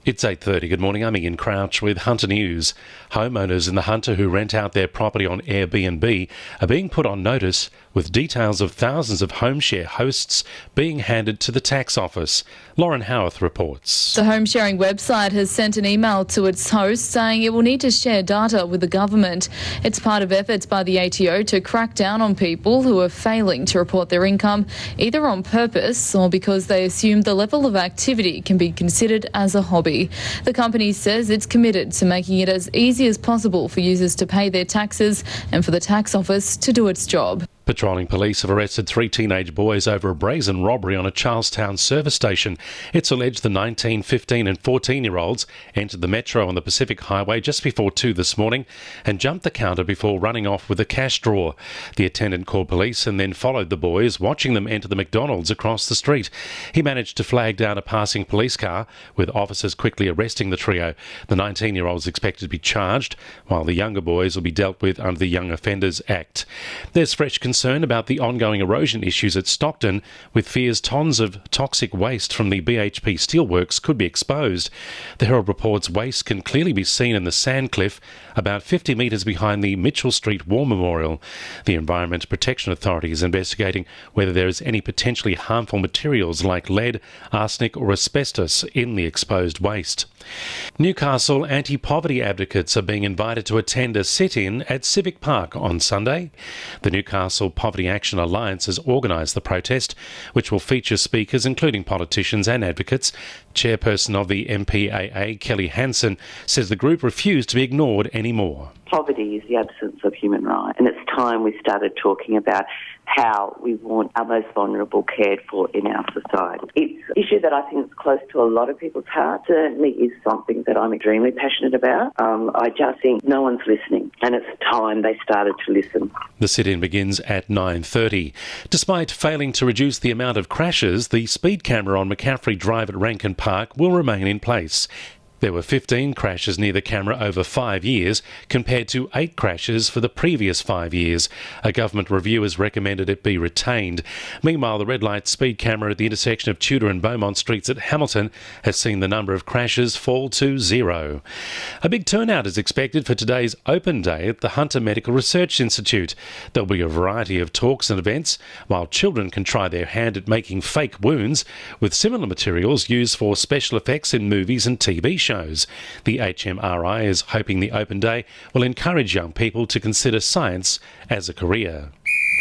It's 8:30. Good morning. I'm Ian Crouch with Hunter News. Homeowners in the Hunter who rent out their property on Airbnb are being put on notice with details of thousands of home share hosts being handed to the tax office. Lauren Howarth reports. The home sharing website has sent an email to its hosts saying it will need to share data with the government. It's part of efforts by the ATO to crack down on people who are failing to report their income, either on purpose or because they assume the level of activity can be considered as a hobby. The company says it's committed to making it as easy as possible for users to pay their taxes and for the tax office to do its job. Patrolling police have arrested 3 teenage boys over a brazen robbery on a Charlestown service station. It's alleged the 19, 15 and 14-year-olds entered the metro on the Pacific Highway just before 2 this morning and jumped the counter before running off with a cash drawer. The attendant called police and then followed the boys, watching them enter the McDonald's across the street. He managed to flag down a passing police car, with officers quickly arresting the trio. The 19-year-olds expected to be charged, while the younger boys will be dealt with under the Young Offenders Act. There's fresh concern about the ongoing erosion issues at Stockton, with fears tons of toxic waste from the BHP steelworks could be exposed. The Herald reports waste can clearly be seen in the sand cliff about 50 metres behind the Mitchell Street War Memorial. The Environment Protection Authority is investigating whether there is any potentially harmful materials like lead, arsenic or asbestos in the exposed waste. Newcastle anti-poverty advocates are being invited to attend a sit-in at Civic Park on Sunday. The Newcastle Poverty Action Alliance has organised the protest, which will feature speakers including politicians and advocates. Chairperson of the MPAA, Kelly Hansen, says the group refused to be ignored anymore. Poverty is the absence of human rights, and it's time we started talking about how we want our most vulnerable cared for in our society. It's an issue that I think is close to a lot of people's hearts. Certainly is something that I'm extremely passionate about. I just think no one's listening, and it's time they started to listen. The sit-in begins at 9:30. Despite failing to reduce the amount of crashes, the speed camera on McCaffrey Drive at Rankin Park will remain in place. There were 15 crashes near the camera over 5 years, compared to 8 crashes for the previous 5 years. A government review has recommended it be retained. Meanwhile, the red light speed camera at the intersection of Tudor and Beaumont Streets at Hamilton has seen the number of crashes fall to 0. A big turnout is expected for today's open day at the Hunter Medical Research Institute. There'll be a variety of talks and events, while children can try their hand at making fake wounds with similar materials used for special effects in movies and TV shows. The HMRI is hoping the open day will encourage young people to consider science as a career.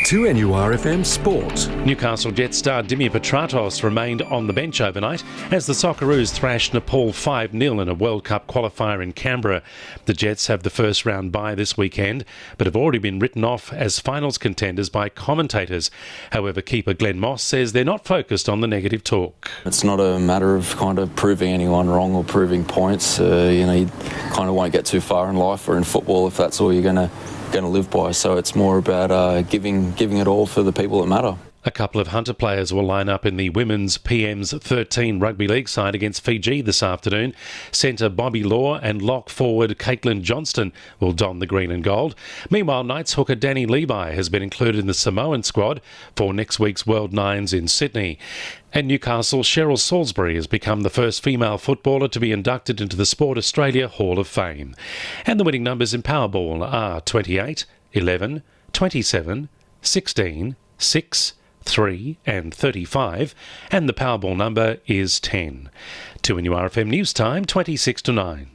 2NURFM Sport. Newcastle Jets star Dimir Petratos remained on the bench overnight as the Socceroos thrashed Nepal 5-0 in a World Cup qualifier in Canberra. The Jets have the first round bye this weekend, but have already been written off as finals contenders by commentators. However, keeper Glenn Moss says they're not focused on the negative talk. It's not a matter of kind of proving anyone wrong or proving points. You kind of won't get too far in life or in football if that's all you're going to live by. So it's more about giving it all for the people that matter. A couple of Hunter players will line up in the Women's PM's 13 Rugby League side against Fiji this afternoon. Centre Bobby Law and lock forward Caitlin Johnston will don the green and gold. Meanwhile, Knights hooker Danny Levi has been included in the Samoan squad for next week's World Nines in Sydney. And Newcastle Cheryl Salisbury has become the first female footballer to be inducted into the Sport Australia Hall of Fame. And the winning numbers in Powerball are 28, 11, 27, 16, 6, 3 and 35, and the Powerball number is 10. 2NURFM News Time, 26 to 9.